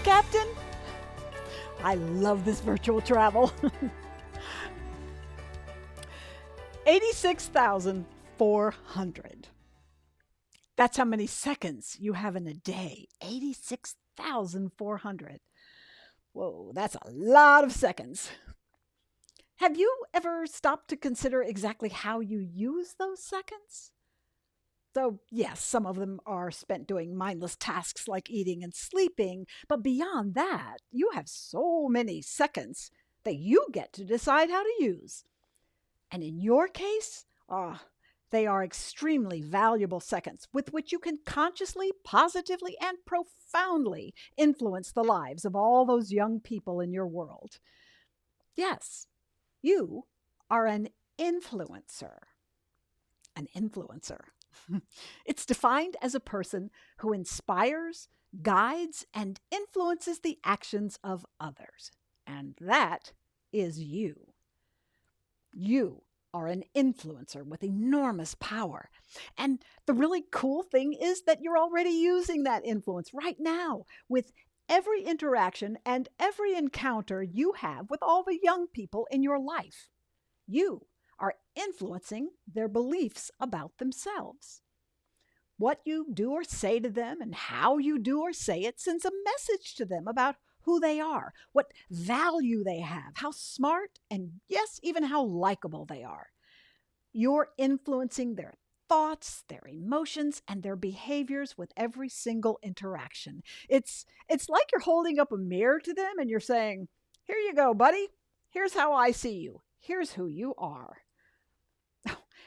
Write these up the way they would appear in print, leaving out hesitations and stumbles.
Yes, Captain? I love this virtual travel. 86,400. That's how many seconds you have in a day. 86,400. Whoa, that's a lot of seconds. Have you ever stopped to consider exactly how you use those seconds? So, yes, some of them are spent doing mindless tasks like eating and sleeping, but beyond that, you have so many seconds that you get to decide how to use. And in your case, they are extremely valuable seconds with which you can consciously, positively, and profoundly influence the lives of all those young people in your world. Yes, you are an influencer. An influencer. It's defined as a person who inspires, guides, and influences the actions of others. And that is you. You are an influencer with enormous power. And the really cool thing is that you're already using that influence right now with every interaction and every encounter you have with all the young people in your life. You are influencing their beliefs about themselves. What you do or say to them and how you do or say it sends a message to them about who they are, what value they have, how smart, and yes, even how likable they are. You're influencing their thoughts, their emotions, and their behaviors with every single interaction. It's like you're holding up a mirror to them and you're saying, "Here you go, buddy. Here's how I see you. Here's who you are."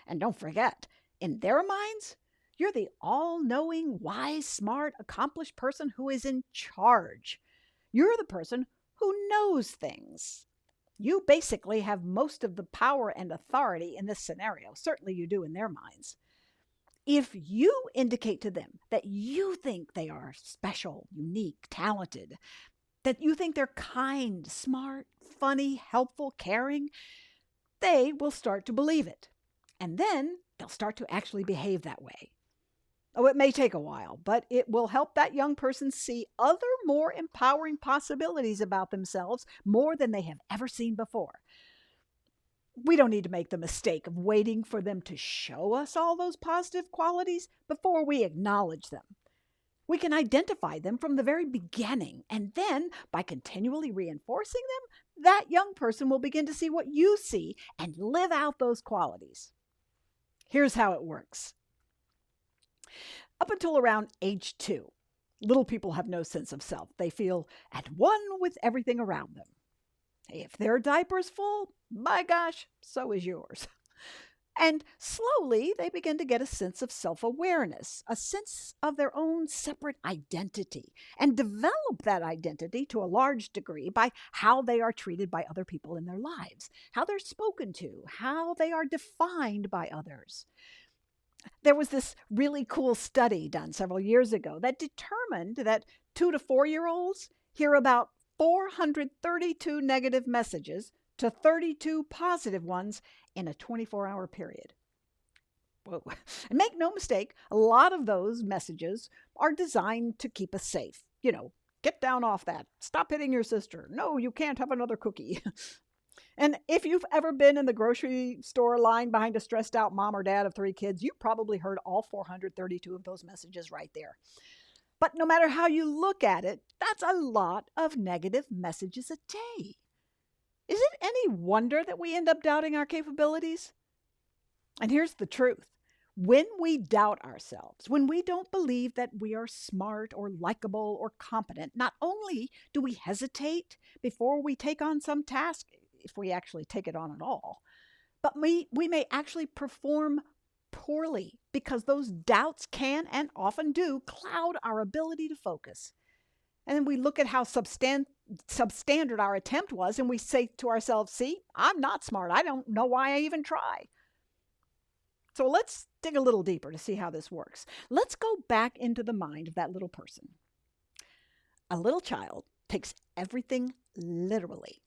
And don't forget, in their minds, you're the all-knowing, wise, smart, accomplished person who is in charge. You're the person who knows things. You basically have most of the power and authority in this scenario. Certainly you do in their minds. If you indicate to them that you think they are special, unique, talented, that you think they're kind, smart, funny, helpful, caring, they will start to believe it. And then they'll start to actually behave that way. Oh, it may take a while, but it will help that young person see other more empowering possibilities about themselves more than they have ever seen before. We don't need to make the mistake of waiting for them to show us all those positive qualities before we acknowledge them. We can identify them from the very beginning, and then by continually reinforcing them, that young person will begin to see what you see and live out those qualities. Here's how it works. Up until around age 2, little people have no sense of self. They feel at one with everything around them. If their diaper's full, my gosh, so is yours. And slowly, they begin to get a sense of self-awareness, a sense of their own separate identity, and develop that identity to a large degree by how they are treated by other people in their lives, how they're spoken to, how they are defined by others. There was this really cool study done several years ago that determined that 2 to 4-year-olds hear about 432 negative messages to 32 positive ones in a 24-hour period. Whoa. And make no mistake, a lot of those messages are designed to keep us safe. Get down off that. Stop hitting your sister. No, you can't have another cookie. And if you've ever been in the grocery store line behind a stressed out mom or dad of 3 kids, you probably heard all 432 of those messages right there. But no matter how you look at it, that's a lot of negative messages a day. Is it any wonder that we end up doubting our capabilities? And here's the truth. When we doubt ourselves, when we don't believe that we are smart or likable or competent, not only do we hesitate before we take on some task, if we actually take it on at all, but we may actually perform poorly because those doubts can and often do cloud our ability to focus. And then we look at how substandard our attempt was and we say to ourselves, see, I'm not smart. I don't know why I even try. So let's dig a little deeper to see how this works. Let's go back into the mind of that little person. A little child takes everything literally.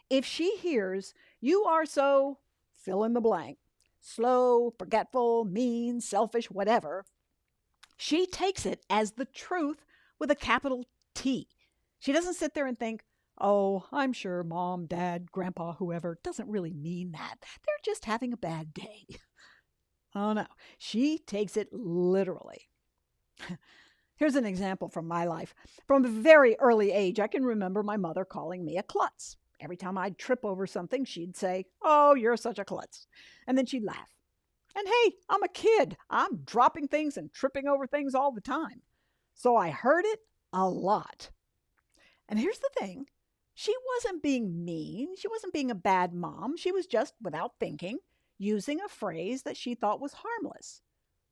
If she hears, you are so fill in the blank, slow, forgetful, mean, selfish, whatever, she takes it as the truth with a capital T. She doesn't sit there and think, oh, I'm sure mom, dad, grandpa, whoever doesn't really mean that. They're just having a bad day. Oh no, she takes it literally. Here's an example from my life. From a very early age, I can remember my mother calling me a klutz. Every time I'd trip over something, she'd say, oh, you're such a klutz. And then she'd laugh. And hey, I'm a kid. I'm dropping things and tripping over things all the time. So I heard it a lot. And here's the thing. She wasn't being mean. She wasn't being a bad mom. She was just, without thinking, using a phrase that she thought was harmless.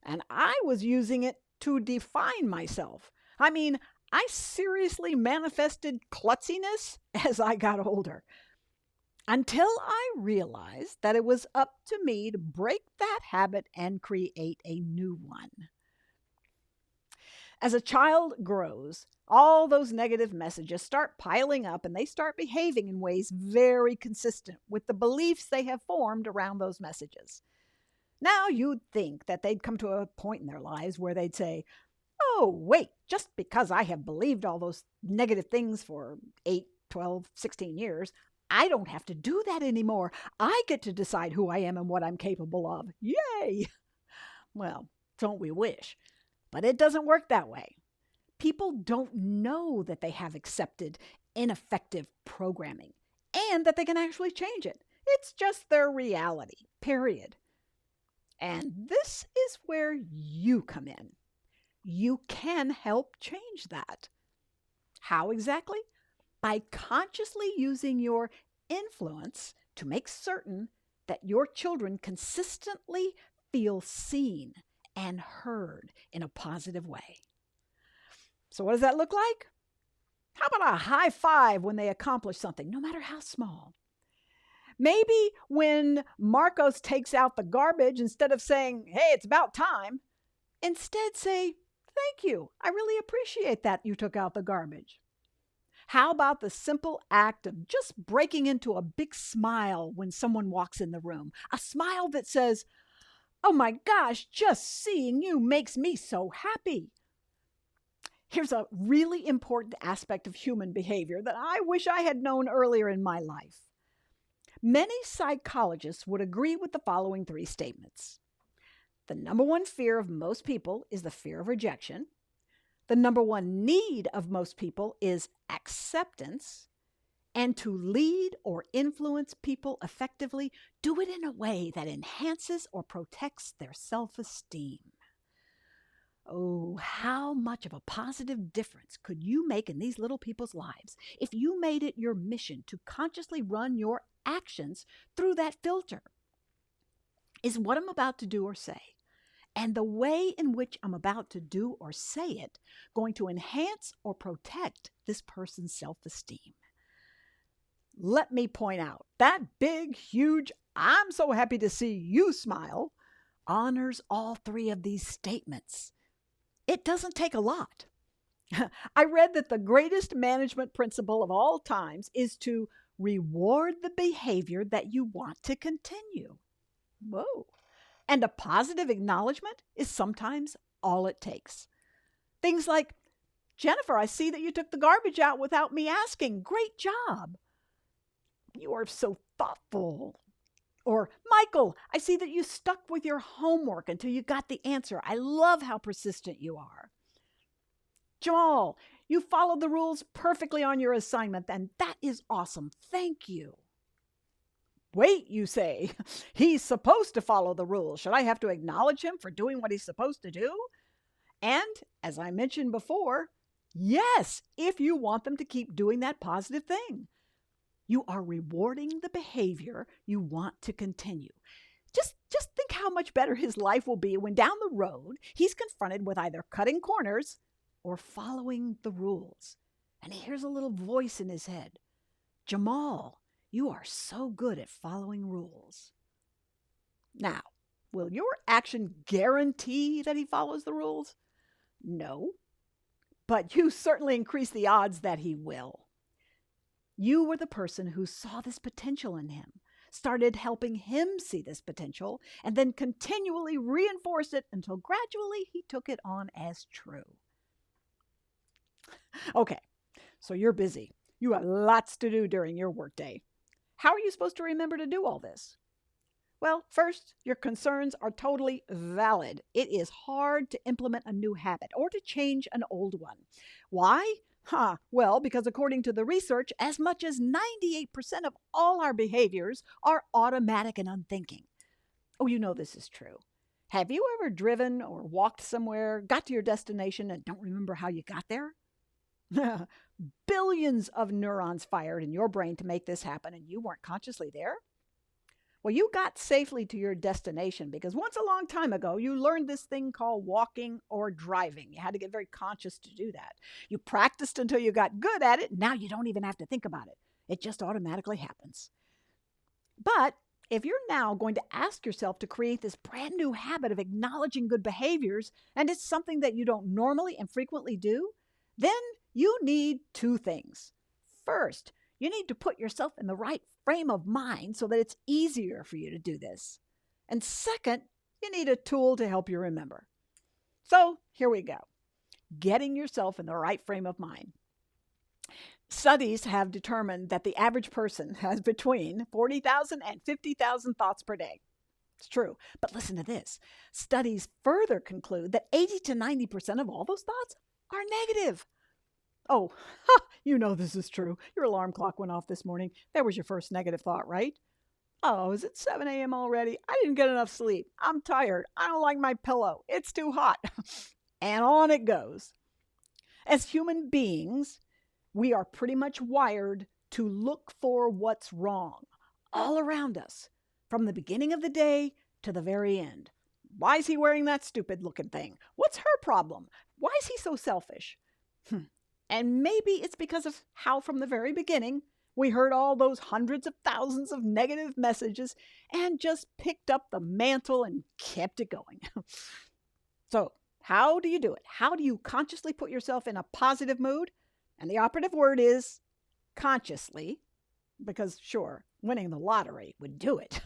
And I was using it to define myself. I mean, I seriously manifested klutziness as I got older. Until I realized that it was up to me to break that habit and create a new one. As a child grows, all those negative messages start piling up and they start behaving in ways very consistent with the beliefs they have formed around those messages. Now you'd think that they'd come to a point in their lives where they'd say, oh, wait, just because I have believed all those negative things for 8, 12, 16 years, I don't have to do that anymore. I get to decide who I am and what I'm capable of. Yay! Well, don't we wish? But it doesn't work that way. People don't know that they have accepted ineffective programming and that they can actually change it. It's just their reality, period. And this is where you come in. You can help change that. How exactly? By consciously using your influence to make certain that your children consistently feel seen and heard in a positive way. So what does that look like? How about a high five when they accomplish something, no matter how small? Maybe when Marcos takes out the garbage, instead of saying, hey, it's about time, instead say, thank you. I really appreciate that you took out the garbage. How about the simple act of just breaking into a big smile when someone walks in the room? A smile that says, oh my gosh, just seeing you makes me so happy. Here's a really important aspect of human behavior that I wish I had known earlier in my life. Many psychologists would agree with the following 3 statements. The number one fear of most people is the fear of rejection. The number one need of most people is acceptance. And to lead or influence people effectively, do it in a way that enhances or protects their self-esteem. Oh, how much of a positive difference could you make in these little people's lives if you made it your mission to consciously run your actions through that filter? Is what I'm about to do or say, and the way in which I'm about to do or say it, going to enhance or protect this person's self-esteem? Let me point out that big, huge, I'm so happy to see you smile honors all 3 of these statements. It doesn't take a lot. I read that the greatest management principle of all times is to reward the behavior that you want to continue. Whoa. And a positive acknowledgement is sometimes all it takes. Things like, Jennifer, I see that you took the garbage out without me asking. Great job. You are so thoughtful. Or, Michael, I see that you stuck with your homework until you got the answer. I love how persistent you are. Jamal, you followed the rules perfectly on your assignment, and that is awesome. Thank you. Wait, you say, he's supposed to follow the rules. Should I have to acknowledge him for doing what he's supposed to do? And, as I mentioned before, yes, if you want them to keep doing that positive thing. You are rewarding the behavior you want to continue. Just think how much better his life will be when down the road he's confronted with either cutting corners or following the rules. And he hears a little voice in his head. Jamal, you are so good at following rules. Now, will your action guarantee that he follows the rules? No, but you certainly increase the odds that he will. You were the person who saw this potential in him, started helping him see this potential, and then continually reinforced it until gradually he took it on as true. Okay, So you're busy. You have lots to do during your workday. How are you supposed to remember to do all this? Well, first, your concerns are totally valid. It is hard to implement a new habit or to change an old one. Why? Well, because according to the research, as much as 98% of all our behaviors are automatic and unthinking. Oh, you know this is true. Have you ever driven or walked somewhere, got to your destination, and don't remember how you got there? Billions of neurons fired in your brain to make this happen, and you weren't consciously there? Well, you got safely to your destination because once a long time ago, you learned this thing called walking or driving. You had to get very conscious to do that. You practiced until you got good at it. Now you don't even have to think about it. It just automatically happens. But if you're now going to ask yourself to create this brand new habit of acknowledging good behaviors, and it's something that you don't normally and frequently do, then you need two things. First, you need to put yourself in the right frame of mind so that it's easier for you to do this. And second, you need a tool to help you remember. So here we go. Getting yourself in the right frame of mind. Studies have determined that the average person has between 40,000 and 50,000 thoughts per day. It's true. But listen to this. Studies further conclude that 80 to 90% of all those thoughts are negative. Oh, you know this is true. Your alarm clock went off this morning. That was your first negative thought, right? Oh, is it 7 a.m. already? I didn't get enough sleep. I'm tired. I don't like my pillow. It's too hot. And on it goes. As human beings, we are pretty much wired to look for what's wrong all around us, from the beginning of the day to the very end. Why is he wearing that stupid looking thing? What's her problem? Why is he so selfish? And maybe it's because of how from the very beginning we heard all those hundreds of thousands of negative messages and just picked up the mantle and kept it going. So how do you do it? How do you consciously put yourself in a positive mood? And the operative word is consciously, because sure, winning the lottery would do it.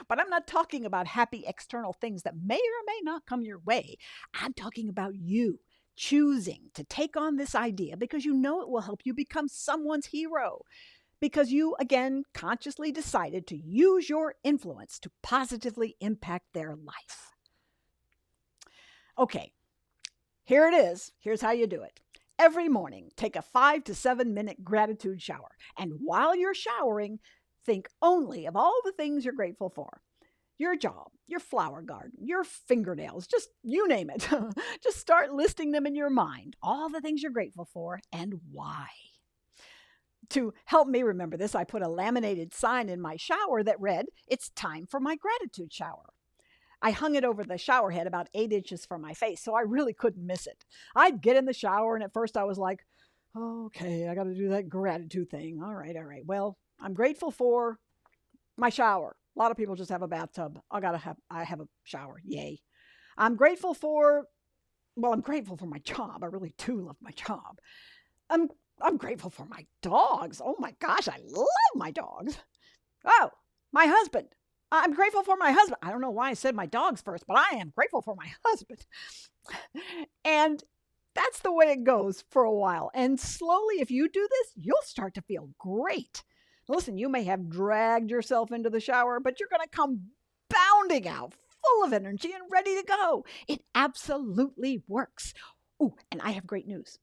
But I'm not talking about happy external things that may or may not come your way. I'm talking about you choosing to take on this idea because you know it will help you become someone's hero. Because you, again, consciously decided to use your influence to positively impact their life. Okay, here it is. Here's how you do it. Every morning, take a 5 to 7 minute gratitude shower. And while you're showering, think only of all the things you're grateful for. Your job, your flower garden, your fingernails, just you name it. Just start listing them in your mind, all the things you're grateful for and why. To help me remember this, I put a laminated sign in my shower that read, "It's time for my gratitude shower." I hung it over the shower head about 8 inches from my face, so I really couldn't miss it. I'd get in the shower, and at first I was like, okay, I got to do that gratitude thing. All right. Well, I'm grateful for my shower. A lot of people just have a bathtub. I have a shower. Yay. I'm grateful for my job. I really do love my job. I'm grateful for my dogs. Oh my gosh, I love my dogs. Oh, my husband. I'm grateful for my husband. I don't know why I said my dogs first, but I am grateful for my husband. And that's the way it goes for a while. And slowly, if you do this, you'll start to feel great. Listen, you may have dragged yourself into the shower, but you're going to come bounding out, full of energy and ready to go. It absolutely works. Oh, and I have great news.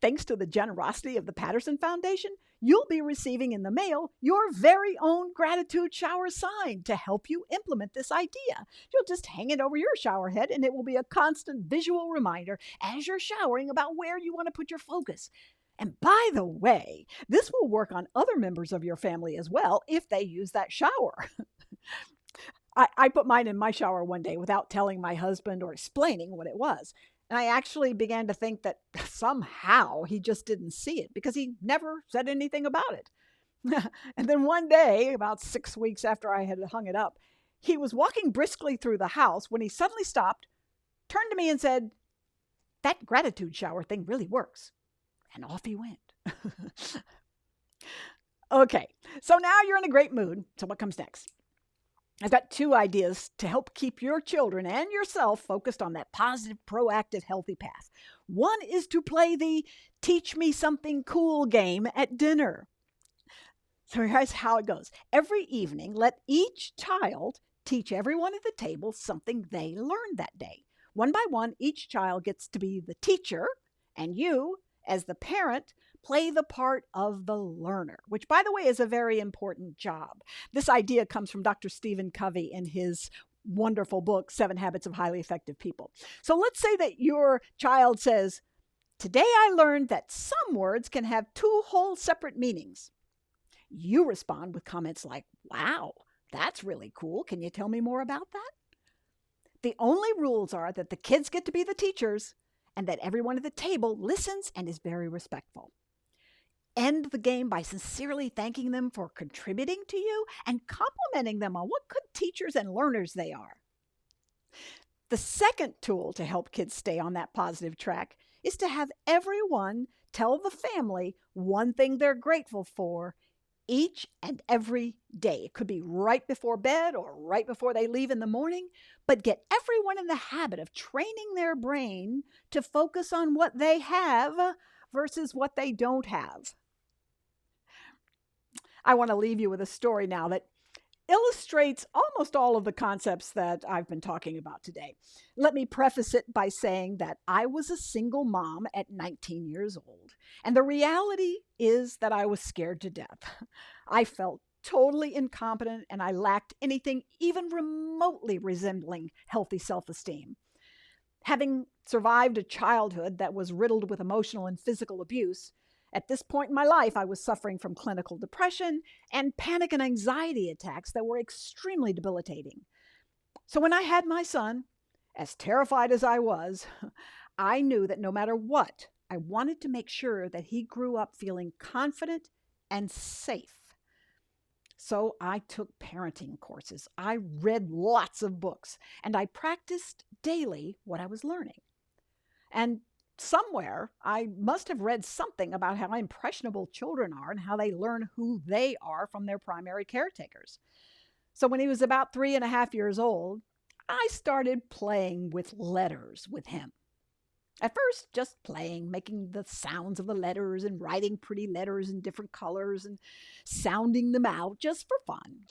Thanks to the generosity of the Patterson Foundation, you'll be receiving in the mail your very own gratitude shower sign to help you implement this idea. You'll just hang it over your shower head, and it will be a constant visual reminder as you're showering about where you want to put your focus. And by the way, this will work on other members of your family as well if they use that shower. I put mine in my shower one day without telling my husband or explaining what it was. And I actually began to think that somehow he just didn't see it because he never said anything about it. And then one day, about 6 weeks after I had hung it up, he was walking briskly through the house when he suddenly stopped, turned to me and said, "That gratitude shower thing really works." And off he went. Okay, so now you're in a great mood. So what comes next? I've got 2 ideas to help keep your children and yourself focused on that positive, proactive, healthy path. One is to play the teach me something cool game at dinner. So here's how it goes. Every evening, let each child teach everyone at the table something they learned that day. One by one, each child gets to be the teacher, and you, as the parent, play the part of the learner, which, by the way, is a very important job. This idea comes from Dr. Stephen Covey in his wonderful book, 7 Habits of Highly Effective People. So let's say that your child says, "Today I learned that some words can have 2 whole separate meanings." You respond with comments like, "Wow, that's really cool. Can you tell me more about that?" The only rules are that the kids get to be the teachers and that everyone at the table listens and is very respectful. End the game by sincerely thanking them for contributing to you and complimenting them on what good teachers and learners they are. The second tool to help kids stay on that positive track is to have everyone tell the family one thing they're grateful for each and every day. It could be right before bed or right before they leave in the morning, but get everyone in the habit of training their brain to focus on what they have versus what they don't have. I want to leave you with a story now that illustrates almost all of the concepts that I've been talking about today. Let me preface it by saying that I was a single mom at 19 years old, and the reality is that I was scared to death. I felt totally incompetent, and I lacked anything even remotely resembling healthy self-esteem. Having survived a childhood that was riddled with emotional and physical abuse, at this point in my life, I was suffering from clinical depression and panic and anxiety attacks that were extremely debilitating. So when I had my son, as terrified as I was, I knew that no matter what, I wanted to make sure that he grew up feeling confident and safe. So I took parenting courses. I read lots of books, and I practiced daily what I was learning. And somewhere, I must have read something about how impressionable children are and how they learn who they are from their primary caretakers. So when he was about 3.5 years old, I started playing with letters with him. At first, just playing, making the sounds of the letters and writing pretty letters in different colors and sounding them out just for fun.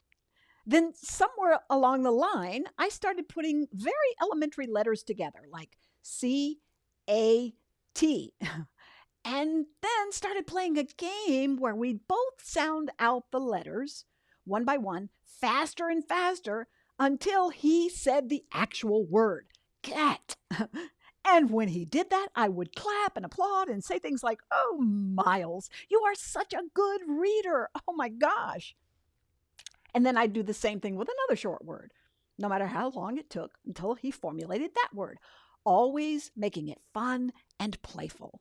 Then somewhere along the line, I started putting very elementary letters together, like C, A, T, and then started playing a game where we'd both sound out the letters, one by one, faster and faster, until he said the actual word, cat. And when he did that, I would clap and applaud and say things like, "Oh, Miles, you are such a good reader. Oh my gosh." And then I'd do the same thing with another short word, no matter how long it took until he formulated that word, always making it fun and playful.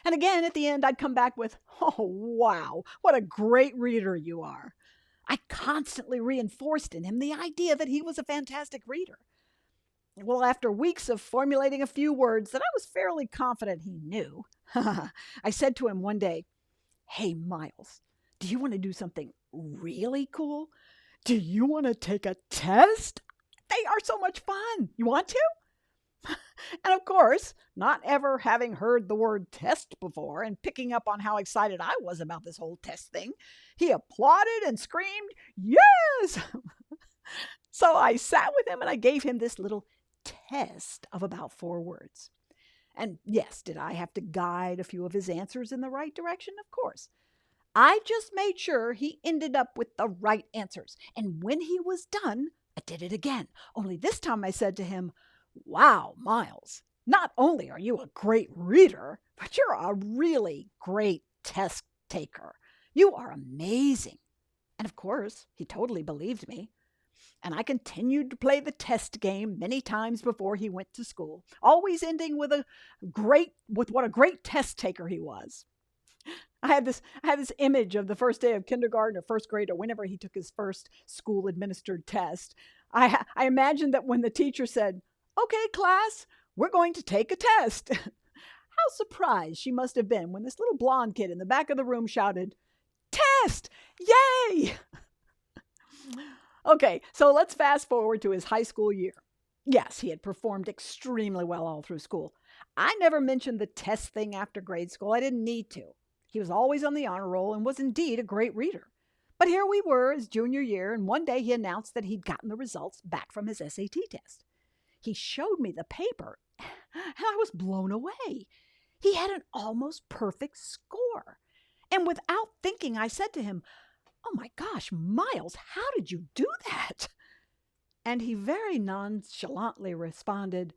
And again, at the end, I'd come back with, "Oh, wow, what a great reader you are." I constantly reinforced in him the idea that he was a fantastic reader. Well, after weeks of formulating a few words that I was fairly confident he knew, I said to him one day, "Hey, Miles, do you want to do something really cool? Do you want to take a test? They are so much fun. You want to?" And of course, not ever having heard the word test before and picking up on how excited I was about this whole test thing, he applauded and screamed, "Yes!" So I sat with him and I gave him this little test of about 4 words. And yes, did I have to guide a few of his answers in the right direction? Of course. I just made sure he ended up with the right answers. And when he was done, I did it again. Only this time I said to him, "Wow, Miles, not only are you a great reader, but you're a really great test taker. You are amazing." And of course, he totally believed me. And I continued to play the test game many times before he went to school, always ending with what a great test taker he was. I had this image of the first day of kindergarten or first grade or whenever he took his first school-administered test. I imagined that when the teacher said, "Okay, class, we're going to take a test," how surprised she must have been when this little blonde kid in the back of the room shouted, "Test! Yay!" Okay, so let's fast forward to his high school year. Yes, he had performed extremely well all through school. I never mentioned the test thing after grade school. I didn't need to. He was always on the honor roll and was indeed a great reader. But here we were, his junior year, and one day he announced that he'd gotten the results back from his SAT test. He showed me the paper, and I was blown away. He had an almost perfect score. And without thinking, I said to him, "Oh my gosh, Miles, how did you do that?" And he very nonchalantly responded,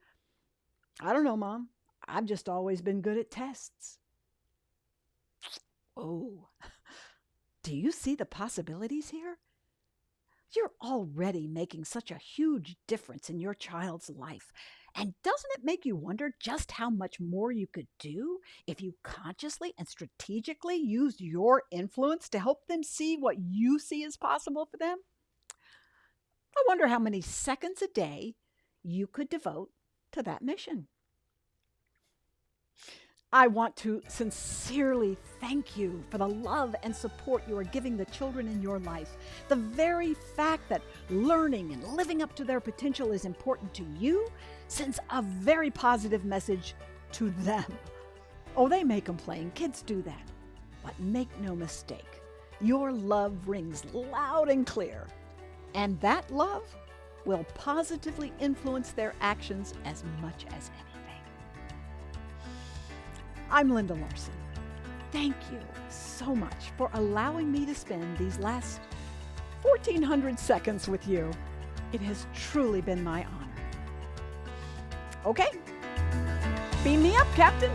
"I don't know, Mom. I've just always been good at tests." Oh, do you see the possibilities here? You're already making such a huge difference in your child's life. And doesn't it make you wonder just how much more you could do if you consciously and strategically used your influence to help them see what you see as possible for them? I wonder how many seconds a day you could devote to that mission. I want to sincerely thank you for the love and support you are giving the children in your life. The very fact that learning and living up to their potential is important to you sends a very positive message to them. Oh, they may complain. Kids do that. But make no mistake, your love rings loud and clear. And that love will positively influence their actions as much as anything. I'm Linda Larsen. Thank you so much for allowing me to spend these last 1,400 seconds with you. It has truly been my honor. Okay, beam me up, Captain.